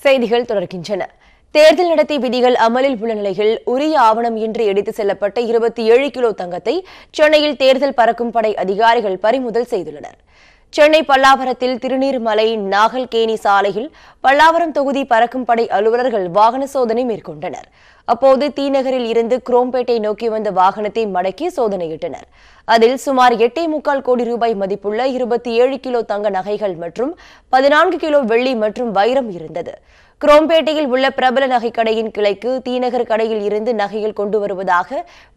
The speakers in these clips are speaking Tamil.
செய்திகள் தொடர்கின்றன. தேர்தல் நடத்தை விதிகள் அமலில் உள்ள நிலையில் உரிய ஆவணம் இன்றி எடுத்துச் செல்லப்பட்ட 27 கிலோ தங்கத்தை சென்னையில் தேர்தல் பறக்கும் படை அதிகாரிகள் பறிமுதல் செய்துள்ளனர். சென்னை பல்லாவரத்தில் திருநீர்மலை நாகல்கேணி சாலையில் பல்லாவரம் தொகுதி பறக்கும் படை அலுவலர்கள் வாகன சோதனை மேற்கொண்டனர். அப்போது தீநகரில் இருந்து குரோம்பேட்டை நோக்கி வந்த வாகனத்தை மடக்கி சோதனையிட்டனர். அதில் சுமார் 8.25 கோடி ரூபாய் மதிப்புள்ள 27 கிலோ தங்க நகைகள் மற்றும் 14 கிலோ வெள்ளி மற்றும் வைரம் இருந்தது. குரோம்பேட்டையில் உள்ள பிரபல நகைக்கடையின் கிளைக்கு தீநகர் கடையில் இருந்து நகைகள் கொண்டு வருவதாக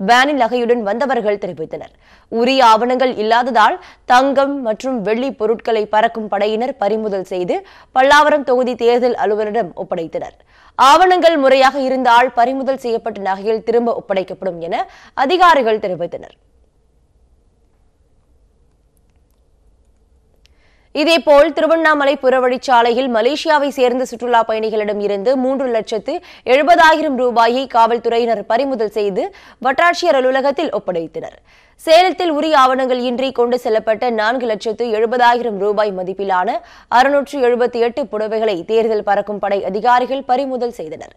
வேனில் நகையுடன் வந்தவர்கள் தெரிவித்தனர். உரிய ஆவணங்கள் இல்லாததால் தங்கம் மற்றும் வெள்ளி பொருட்களை பறக்கும் படையினர் பறிமுதல் செய்து பல்லாவரம் தொகுதி தேர்தல் அலுவலரிடம் ஒப்படைத்தனர். ஆவணங்கள் முறையாக இருந்தால் பறிமுதல் செய்யப்பட்ட நகைகள் திரும்ப ஒப்படைக்கப்படும் என அதிகாரிகள் தெரிவித்தனர். இதேபோல் திருவண்ணாமலை புறவழிச்சாலையில் மலேசியாவை சேர்ந்த சுற்றுலா பயணிகளிடம் இருந்து 3,70,000 ரூபாயை காவல்துறையினர் பறிமுதல் செய்து வட்டாட்சியர் அலுவலகத்தில் ஒப்படைத்தனர். சேலத்தில் உரிய ஆவணங்கள் இன்றி கொண்டு செல்லப்பட்ட 4,70,000 ரூபாய் மதிப்பிலான 678 புடவைகளை தேர்தல் பறக்கும் படை அதிகாரிகள் பறிமுதல் செய்தனர்.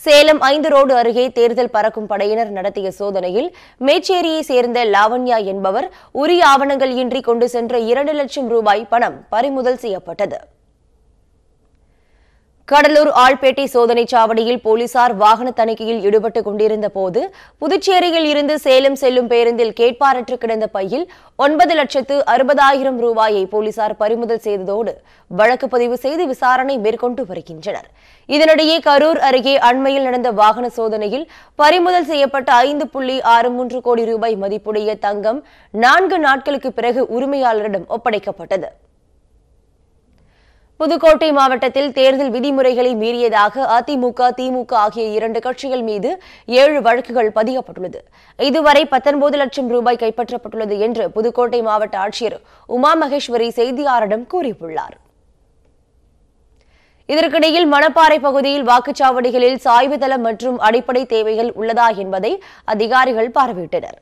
சேலம் 5 ரோடு அருகே தேர்தல் பறக்கும் படையினர் நடத்திய சோதனையில் மேச்சேரியை சேர்ந்த லாவண்யா என்பவர் உரிய ஆவணங்கள் இன்றி கொண்டு சென்ற 2 லட்சம் ரூபாய் பணம் பறிமுதல் செய்யப்பட்டது. கடலூர் ஆழ்பேட்டை சோதனைச் சாவடியில் போலீசார் வாகன தணிக்கையில் ஈடுபட்டுக் கொண்டிருந்த போது புதுச்சேரியில் இருந்து சேலம் செல்லும் பேருந்தில் கேட்பாரற்று கிடந்த பையில் 9,60,000 ரூபாயை போலீசார் பறிமுதல் செய்ததோடு வழக்கு பதிவு செய்து விசாரணை மேற்கொண்டு வருகின்றனர். இதனிடையே கரூர் அருகே அண்மையில் நடந்த வாகன சோதனையில் பறிமுதல் செய்யப்பட்ட 5.63 கோடி ரூபாய் மதிப்புடைய தங்கம் 4 நாட்களுக்கு பிறகு உரிமையாளரிடம் ஒப்படைக்கப்பட்டது. புதுக்கோட்டை மாவட்டத்தில் தேர்தல் விதிமுறைகளை மீறியதாக அதிமுக, திமுக ஆகிய 2 கட்சிகள் மீது 7 வழக்குகள் பதியப்பட்டுள்ளது. இதுவரை 19 லட்சம் ரூபாய் கைப்பற்றப்பட்டுள்ளது என்று புதுக்கோட்டை மாவட்ட ஆட்சியர் உமா மகேஸ்வரி செய்தியாளரிடம் கூறியுள்ளார். இதற்கிடையில் மணப்பாறை பகுதியில் வாக்குச்சாவடிகளில் சாய்வு தளம் மற்றும் அடிப்படை தேவைகள் உள்ளதா என்பதை அதிகாரிகள் பார்வையிட்டனர்.